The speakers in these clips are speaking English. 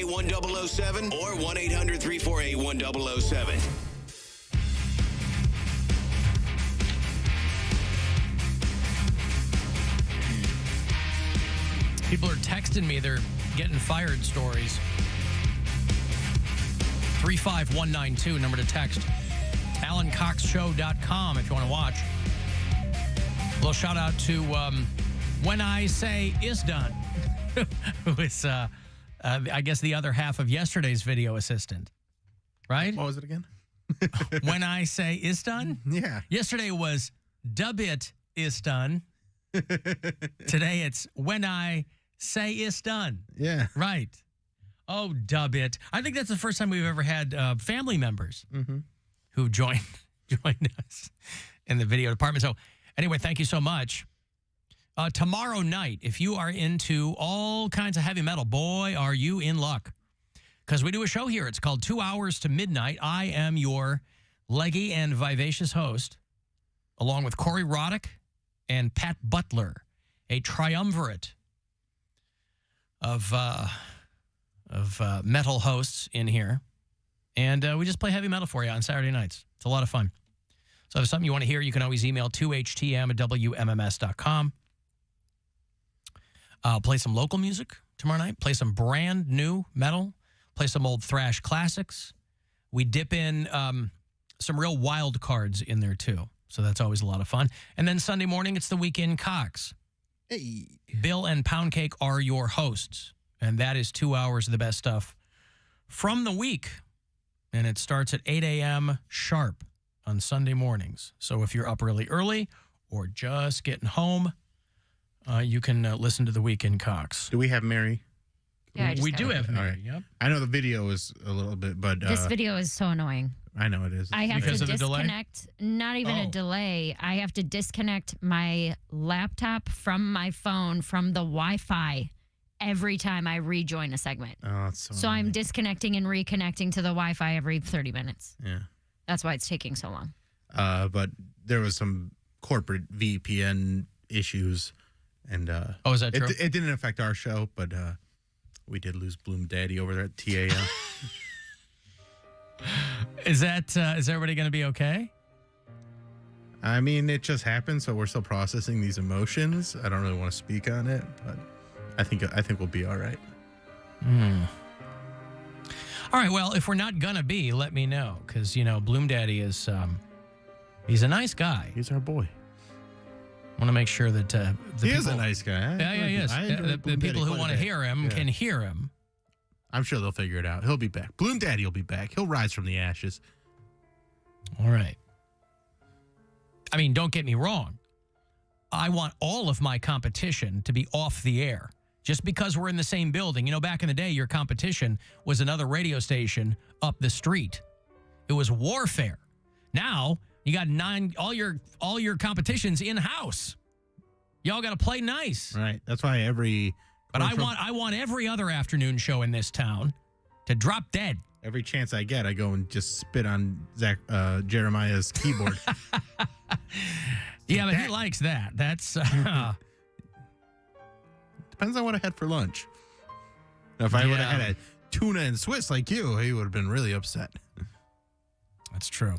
1-800-348-1007 or 1-800-348-1007. People are texting me they're getting fired stories. 35192, number to text. AlanCoxShow.com if you want to watch. A little shout out to When I Say Is Done, who is, I guess, the other half of yesterday's video assistant. Right? What was it again? When I Say Is Done? Yeah. Yesterday was Dubit Is Done. Today it's When I Say It's Done. Yeah. Right. Oh, Dubit. I think that's the first time we've ever had family members who joined us in the video department. So anyway, thank you so much. Tomorrow night, if you are into all kinds of heavy metal, boy, are you in luck. Because we do a show here. It's called 2 Hours to Midnight. I am your leggy and vivacious host, along with Corey Roddick and Pat Butler, a triumvirate of metal hosts in here. And we just play heavy metal for you on Saturday nights. It's a lot of fun. So if there's something you want to hear, you can always email 2htm@wmms.com. Play some local music tomorrow night. Play some brand new metal. Play some old thrash classics. We dip in some real wild cards in there, too. So that's always a lot of fun. And then Sunday morning, it's the Weekend Cox. Hey. Bill and Poundcake are your hosts. And that is 2 hours of the best stuff from the week. And it starts at 8 a.m. sharp on Sunday mornings. So if you're up really early or just getting home, you can listen to the Weekend Cox. Do we have Mary? Yeah, we do have Mary. All right. Yep. I know the video is a little bit, but... This video is so annoying. I know it is. I have Because to of the delay? disconnect, not even a delay. I have to disconnect my laptop from my phone from the Wi-Fi every time I rejoin a segment. Oh, that's So I'm disconnecting and reconnecting to the Wi-Fi every 30 minutes. Yeah. That's why it's taking so long. But there was some corporate VPN issues, and Oh, is that true? it didn't affect our show, but we did lose Bloom Daddy over there at TAM. Is everybody going to be okay? I mean, it just happened, so we're still processing these emotions. I don't really want to speak on it, but I think we'll be all right. All right, well, if we're not going to be, let me know. Because, Bloom Daddy is, he's a nice guy. He's our boy. I want to make sure that He is a nice guy. Yeah, he is. The people who want to hear him can hear him. I'm sure they'll figure it out. He'll be back. Bloom Daddy will be back. He'll rise from the ashes. All right. I mean, don't get me wrong. I want all of my competition to be off the air. Just because we're in the same building. Back in the day, your competition was another radio station up the street. It was warfare. Now, you got all your competitions in-house. Y'all got to play nice. Right. That's why But I want every other afternoon show in this town to drop dead. every chance I get, I go and just spit on Jeremiah's keyboard. Yeah, but he likes that. That's depends on what I had for lunch. If I would have had a tuna and Swiss like you, he would have been really upset. That's true.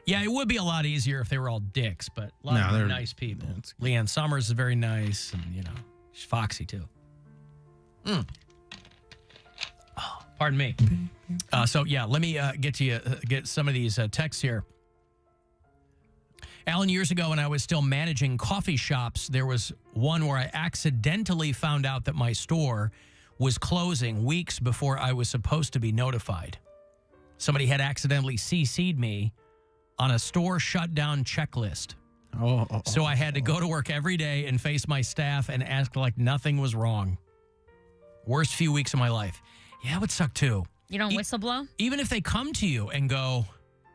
Yeah, it would be a lot easier if they were all dicks, but a lot of them are nice people. Leanne Summers is very nice, and, she's foxy, too. Oh, pardon me. Let me get some of these texts here. Alan, years ago when I was still managing coffee shops, there was one where I accidentally found out that my store was closing weeks before I was supposed to be notified. Somebody had accidentally CC'd me on a store shutdown checklist. So I had to go to work every day and face my staff and act like nothing was wrong. Worst few weeks of my life. Yeah, it would suck too. You don't whistle blow? Even if they come to you and go,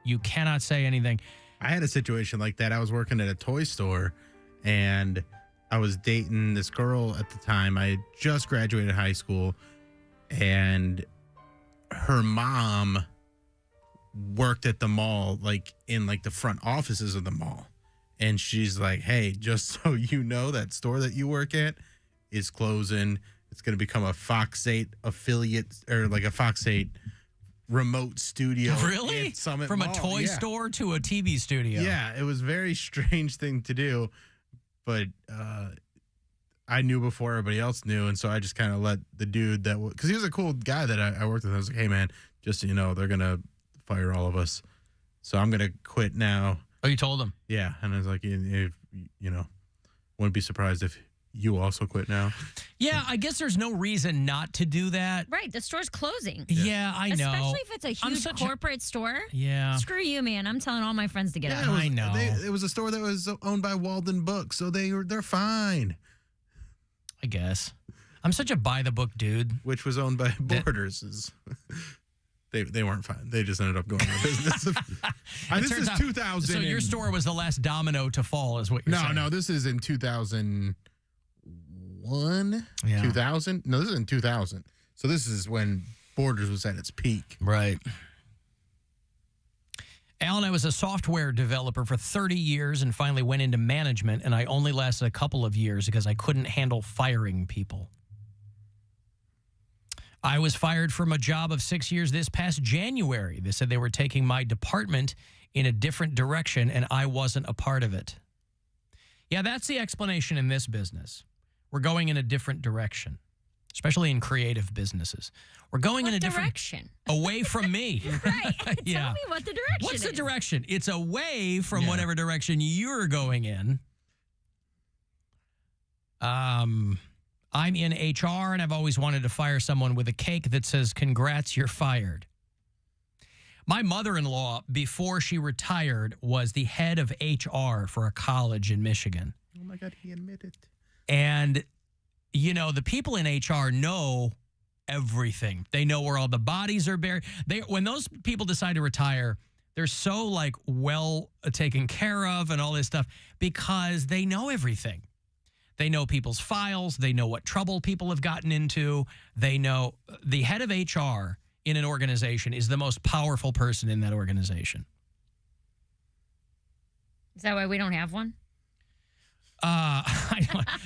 you cannot say anything. I had a situation like that. I was working at a toy store, and I was dating this girl at the time. I had just graduated high school, and her mom worked at the mall, in the front offices of the mall. And she's like, hey, just so you know, that store that you work at is closing. it's going to become a Fox 8 affiliate or like a Fox 8 remote studio. Really? At Summit From Mall. a toy store to a TV studio. Yeah, it was a very strange thing to do, but I knew before everybody else knew, and so I just kind of let the dude because he was a cool guy that I worked with. I was like, hey, man, just so you know, they're going to fire all of us, so I'm going to quit now. Oh, you told him? Yeah, and I was like, if, wouldn't be surprised if you also quit now. Yeah, I guess there's no reason not to do that. Right, the store's closing. Yeah, I know. Especially if it's a huge corporate store. Yeah. Screw you, man. I'm telling all my friends to get out. I know. It was a store that was owned by Walden Books, so they're fine. I guess. I'm such a by-the-book dude. Which was owned by Borders. They weren't fine. They just ended up going out of business. This is 2000. So your store was the last domino to fall, is what you're saying. No, this is in 2001? Yeah. 2000? No, this is in 2000. So this is when Borders was at its peak. Right. Alan, I was a software developer for 30 years and finally went into management, and I only lasted a couple of years because I couldn't handle firing people. I was fired from a job of 6 years this past January. They said they were taking my department in a different direction, and I wasn't a part of it. Yeah, that's the explanation in this business. We're going in a different direction, especially in creative businesses. We're going in a different direction. Away from me. Right. Yeah. Tell me what the direction What's is. the direction? It's away from whatever direction you're going in. I'm in HR, and I've always wanted to fire someone with a cake that says, "Congrats, you're fired." My mother-in-law, before she retired, was the head of HR for a college in Michigan. Oh, my God, he admitted. And, the people in HR know everything. They know where all the bodies are buried. When those people decide to retire, they're so, well taken care of and all this stuff because they know everything. They know people's files. They know what trouble people have gotten into. They know the head of HR in an organization is the most powerful person in that organization. Is that why we don't have one?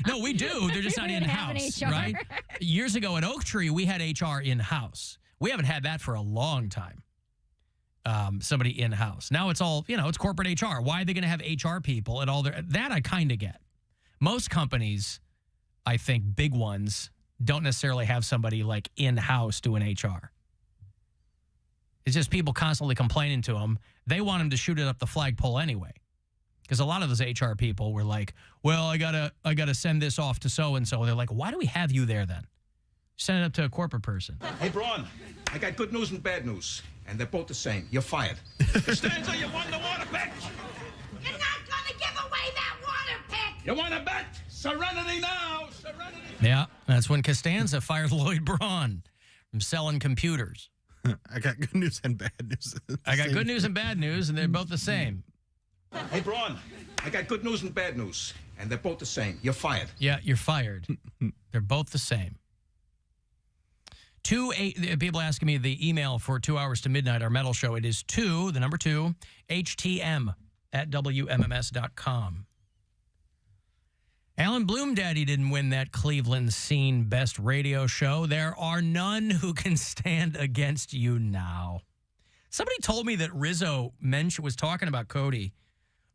No, we do. They're just not in-house, right? Years ago at Oak Tree, we had HR in-house. We haven't had that for a long time. Somebody in-house. Now it's all, it's corporate HR. Why are they going to have HR people at all that I kind of get. Most companies, I think big ones, don't necessarily have somebody in-house doing HR. It's just people constantly complaining to them. They want them to shoot it up the flagpole anyway. Because a lot of those HR people were like, well, I gotta send this off to so-and-so. They're like, why do we have you there then? Send it up to a corporate person. Hey, Braun, I got good news and bad news. And they're both the same. You're fired. Costanza, you won the water pick. You're not going to give away that water pick. You want to bet? Serenity now. Serenity. Yeah, that's when Costanza fired Lloyd Braun from selling computers. I got good news and bad news. I got good news and bad news, and they're both the same. Hey, Braun, I got good news and bad news. And they're both the same. You're fired. Yeah, you're fired. They're both the same. People asking me the email for 2 hours to midnight, our metal show. It is 2, the number 2, HTM at WMMS.com. Alan Bloomdaddy didn't win that Cleveland Scene Best Radio Show. There are none who can stand against you now. Somebody told me that Rizzo Mensch was talking about Cody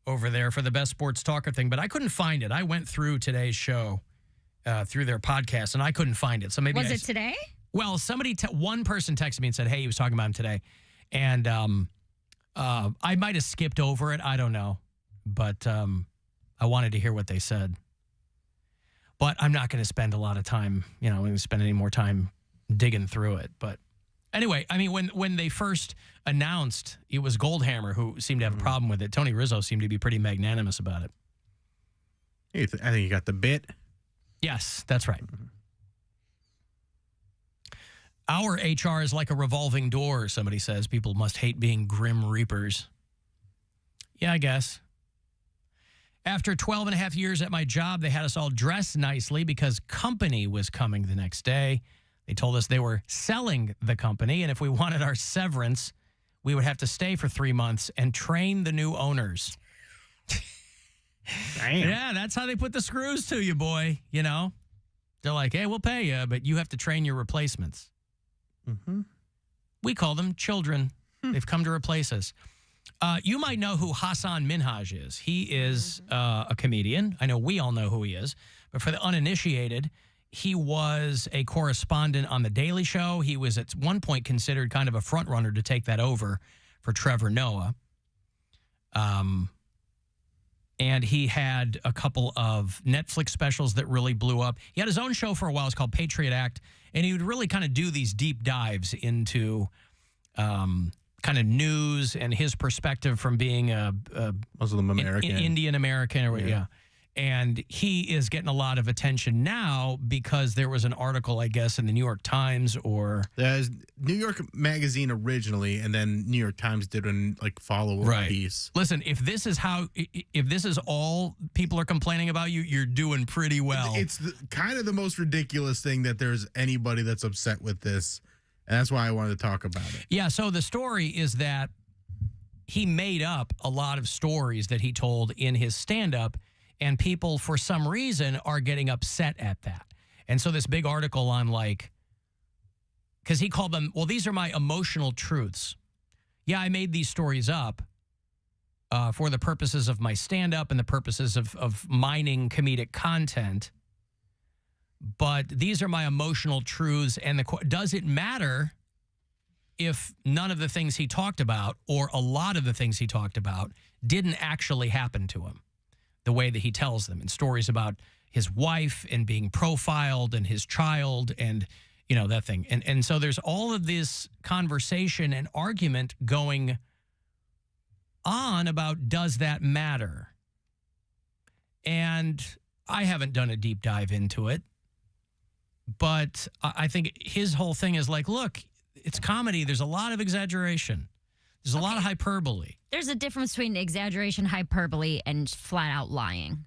over there for the Best Sports Talker thing, but I couldn't find it. I went through today's show through their podcast, and I couldn't find it. So maybe Was it today? Well, one person texted me and said, hey, he was talking about him today. And I might have skipped over it. I don't know. But I wanted to hear what they said. But I'm not going to spend a lot of time, spend any more time digging through it. But anyway, I mean, when they first announced it was Goldhammer who seemed to have a problem with it, Tony Rizzo seemed to be pretty magnanimous about it. I think you got the bit. Yes, that's right. Our HR is like a revolving door, somebody says. People must hate being grim reapers. Yeah, I guess. After 12 and a half years at my job, they had us all dressed nicely because company was coming the next day. They told us they were selling the company, and if we wanted our severance, we would have to stay for 3 months and train the new owners. Damn. Yeah, that's how they put the screws to you, boy, They're like, hey, we'll pay you, but you have to train your replacements. Mm-hmm. We call them children. They've come to replace us. You might know who Hasan Minhaj is. He is a comedian. I know we all know who he is. But for the uninitiated, he was a correspondent on The Daily Show. He was at one point considered kind of a front runner to take that over for Trevor Noah. And he had a couple of Netflix specials that really blew up. He had his own show for a while. It's called Patriot Act. And he would really kind of do these deep dives into kind of news and his perspective from being a Muslim American. Indian American. Or, yeah. And he is getting a lot of attention now because there was an article, I guess, in the New York Times or... There's New York Magazine originally, and then New York Times did a follow-up piece. Listen, if this is all people are complaining about you, you're doing pretty well. It's kind of the most ridiculous thing that there's anybody that's upset with this, and that's why I wanted to talk about it. Yeah, so the story is that he made up a lot of stories that he told in his stand-up, and people, for some reason, are getting upset at that. And so this big article on because he called them, well, these are my emotional truths. Yeah, I made these stories up for the purposes of my stand-up and the purposes of mining comedic content. But these are my emotional truths. And does it matter if none of the things he talked about or a lot of the things he talked about didn't actually happen to him? The way that he tells them, and stories about his wife and being profiled and his child and, that thing. And so there's all of this conversation and argument going on about, does that matter? And I haven't done a deep dive into it, but I think his whole thing is like, look, it's comedy. There's a lot of exaggeration. There's a lot of hyperbole. There's a difference between exaggeration, hyperbole, and flat out lying.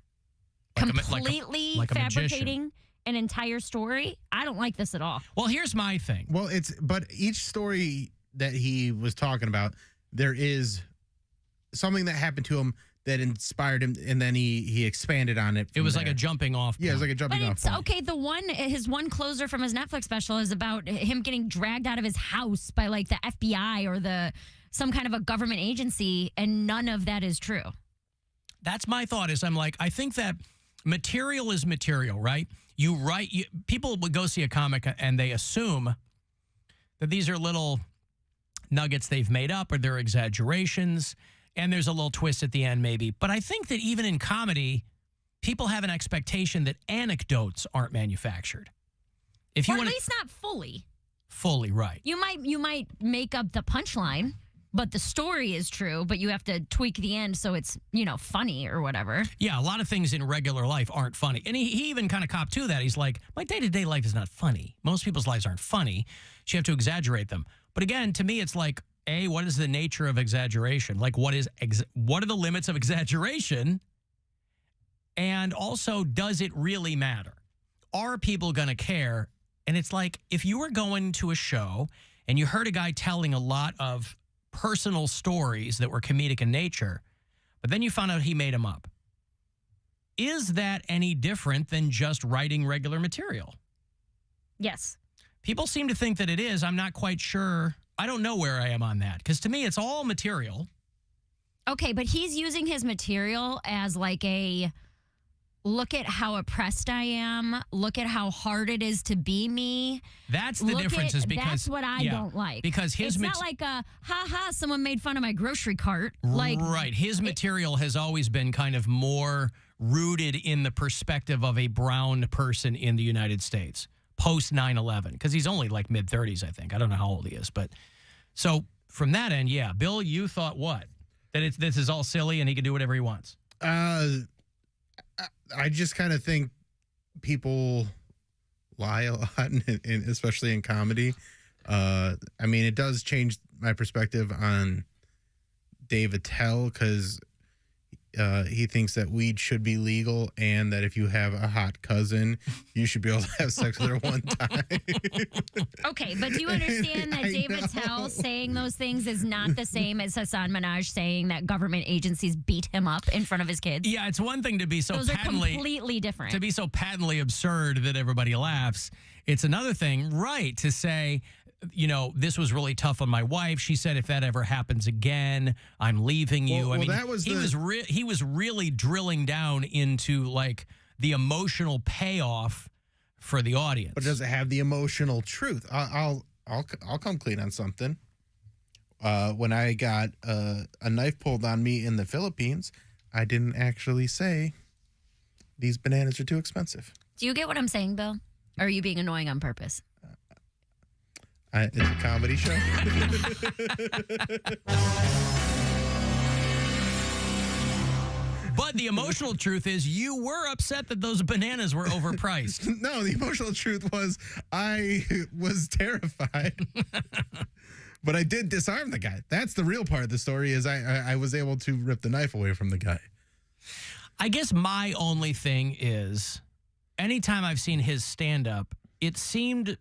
Completely fabricating an entire story. I don't like this at all. Well, here's my thing. Well, but each story that he was talking about, there is something that happened to him that inspired him, and then he expanded on it. It was like a jumping off point. Yeah, it was like a jumping off point. Okay, his one closer from his Netflix special is about him getting dragged out of his house by the FBI or some kind of a government agency, and none of that is true. That's my thought. I think that material is material, right? People would go see a comic and they assume that these are little nuggets they've made up or they're exaggerations, and there's a little twist at the end maybe. But I think that even in comedy, people have an expectation that anecdotes aren't manufactured. At least not fully. Fully, right. You might make up the punchline, but the story is true, but you have to tweak the end so it's, funny or whatever. Yeah, a lot of things in regular life aren't funny. And he even kind of copped to that. He's like, my day-to-day life is not funny. Most people's lives aren't funny. So you have to exaggerate them. But again, to me, it's like, A, what is the nature of exaggeration? Like, what are the limits of exaggeration? And also, does it really matter? Are people going to care? And it's like, if you were going to a show and you heard a guy telling a lot of personal stories that were comedic in nature, but then you found out he made them up. Is that any different than just writing regular material? Yes. People seem to think that it is. I'm not quite sure. I don't know where I am on that, because to me, it's all material. Okay, but he's using his material as look at how oppressed I am. Look at how hard it is to be me. That's the difference, is because that's what I don't like. Because it's not like someone made fun of my grocery cart. Right. His material has always been kind of more rooted in the perspective of a brown person in the United States post 9/11, because he's only like mid-30s, I think. I don't know how old he is, but so from that end, yeah. Bill, you thought what? That this is all silly and he can do whatever he wants. I just kind of think people lie a lot, especially in comedy. It does change my perspective on Dave Attell, because He thinks that weed should be legal and that if you have a hot cousin, you should be able to have sex with her one time. Okay, but do you understand that Dave Attell saying those things is not the same as Hasan Minhaj saying that government agencies beat him up in front of his kids? Yeah, it's one thing to be so those patently... are completely different. To be so patently absurd that everybody laughs. It's another thing, right, to say... You know, this was really tough on my wife. She said, if that ever happens again, I'm leaving you. Well, I mean, that was he was really drilling down into like the emotional payoff for the audience. But does it have the emotional truth? I'll come clean on something. When I got a knife pulled on me in the Philippines, I didn't actually say these bananas are too expensive. Do you get what I'm saying, Bill? Or are you being annoying on purpose? It's a comedy show. But the emotional truth is you were upset that those bananas were overpriced. No, the emotional truth was I was terrified. But I did disarm the guy. That's the real part of the story is I was able to rip the knife away from the guy. I guess my only thing is anytime I've seen his stand-up, it seemed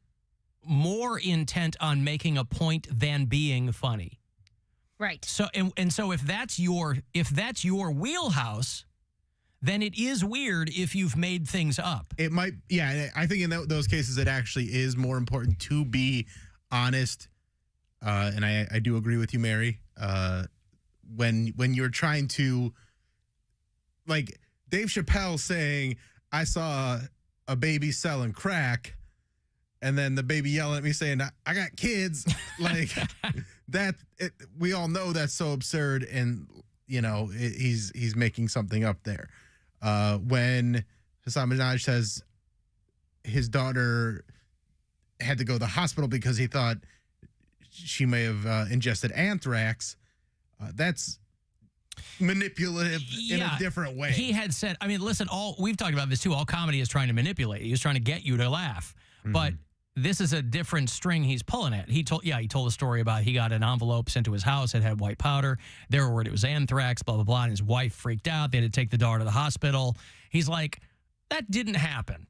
more intent on making a point than being funny. Right. So and so if that's your wheelhouse, then it is weird if you've made things up. It might, yeah. I think in those cases, it actually is more important to be honest. And I do agree with you, Mary. When you're trying to, like Dave Chappelle saying, "I saw a baby selling crack," and then the baby yelling at me saying, "I got kids," like that. We all know that's so absurd, and you know he's making something up there. When Hasan Minhaj says his daughter had to go to the hospital because he thought she may have ingested anthrax, that's manipulative in a different way. He had said, I mean, listen, we've talked about this too. All comedy is trying to manipulate. He's trying to get you to laugh. Mm-hmm. But this is a different string he's pulling at. He told a story about he got an envelope sent to his house. It had white powder. They were worried it was anthrax, blah, blah, blah. And his wife freaked out. They had to take the daughter to the hospital. He's like, that didn't happen.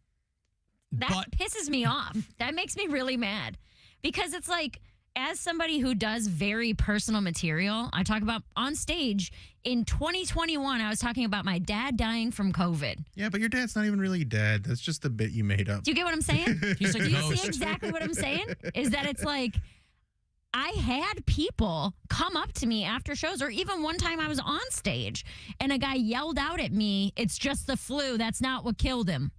That pisses me off. That makes me really mad. Because it's like, as somebody who does very personal material, I talk about on stage in 2021, I was talking about my dad dying from COVID. Yeah, but your dad's not even really dead. That's just a bit you made up. Do you get what I'm saying? He's a Do you ghost. see exactly what I'm saying? Is that it's like, I had people come up to me after shows, or even one time I was on stage and a guy yelled out at me, "It's just the flu. That's not what killed him,"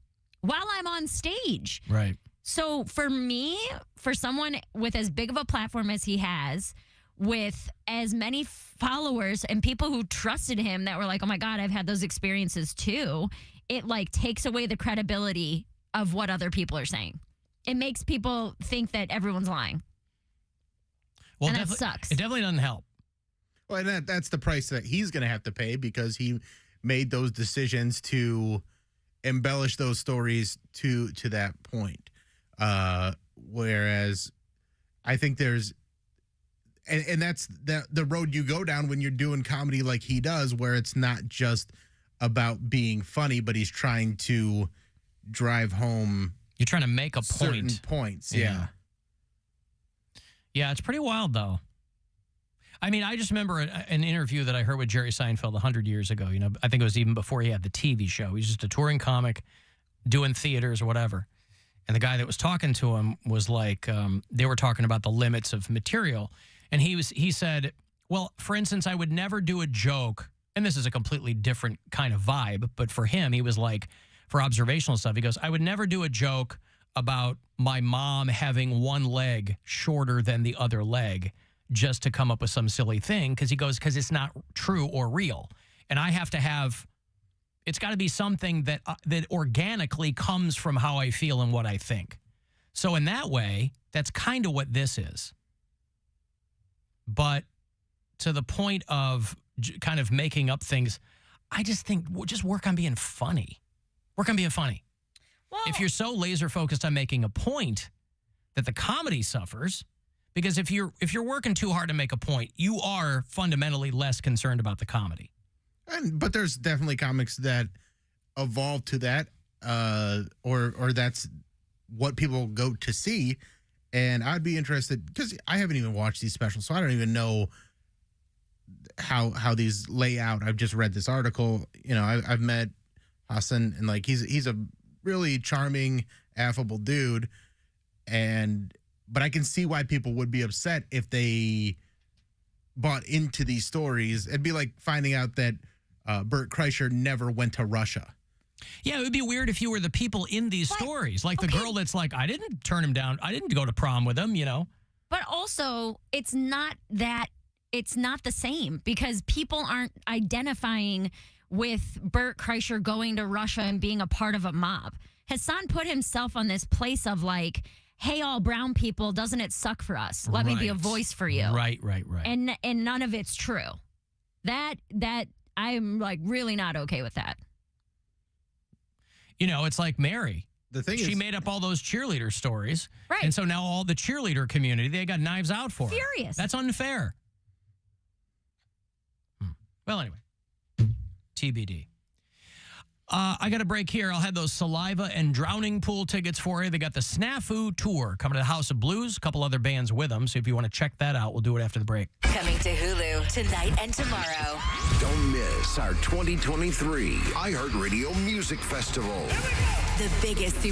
while I'm on stage. Right. So for me, for someone with as big of a platform as he has, with as many followers and people who trusted him that were like, "Oh my God, I've had those experiences too," it like takes away the credibility of what other people are saying. It makes people think that everyone's lying. Well, and that sucks. It definitely doesn't help. Well, and that's the price that he's going to have to pay because he made those decisions to embellish those stories to that point. Whereas I think there's, and that's the road you go down when you're doing comedy like he does, where it's not just about being funny, but he's trying to drive home. You're trying to make a certain point. Points. Yeah. Yeah, it's pretty wild, though. I mean, I just remember an interview that I heard with Jerry Seinfeld 100 years ago. You know, I think it was even before he had the TV show. He was just a touring comic doing theaters or whatever. And the guy that was talking to him was like, they were talking about the limits of material. And he said, well, for instance, I would never do a joke. And this is a completely different kind of vibe. But for him, he was like, for observational stuff, he goes, I would never do a joke about my mom having one leg shorter than the other leg just to come up with some silly thing. Because he goes, because it's not true or real. And I have to have, it's got to be something that organically comes from how I feel and what I think. So in that way, that's kind of what this is. But to the point of kind of making up things, I just think just work on being funny. Work on being funny. Well, if you're so laser focused on making a point that the comedy suffers, because if you're working too hard to make a point, you are fundamentally less concerned about the comedy. But there's definitely comics that evolve to that, or that's what people go to see. And I'd be interested because I haven't even watched these specials, so I don't even know how these lay out. I've just read this article. You know, I've met Hasan, and like he's a really charming, affable dude, but I can see why people would be upset if they bought into these stories. It'd be like finding out that Bert Kreischer never went to Russia. Yeah, it would be weird if you were the people in these stories. Like the girl that's like, I didn't turn him down. I didn't go to prom with him, you know. But also, it's not the same because people aren't identifying with Bert Kreischer going to Russia and being a part of a mob. Hasan put himself on this place of like, hey, all brown people, doesn't it suck for us? Let me be a voice for you. Right. And none of it's true. That I'm like really not okay with that. You know, it's like Mary. The thing she is, made up all those cheerleader stories. Right. And so now all the cheerleader community, they got knives out for her. Furious. That's unfair. Well, anyway, TBD. I got a break here. I'll have those Saliva and Drowning Pool tickets for you. They got the Snafu Tour coming to the House of Blues. A couple other bands with them. So if you want to check that out, we'll do it after the break. Coming to Hulu tonight and tomorrow. Don't miss our 2023 iHeartRadio Music Festival. The biggest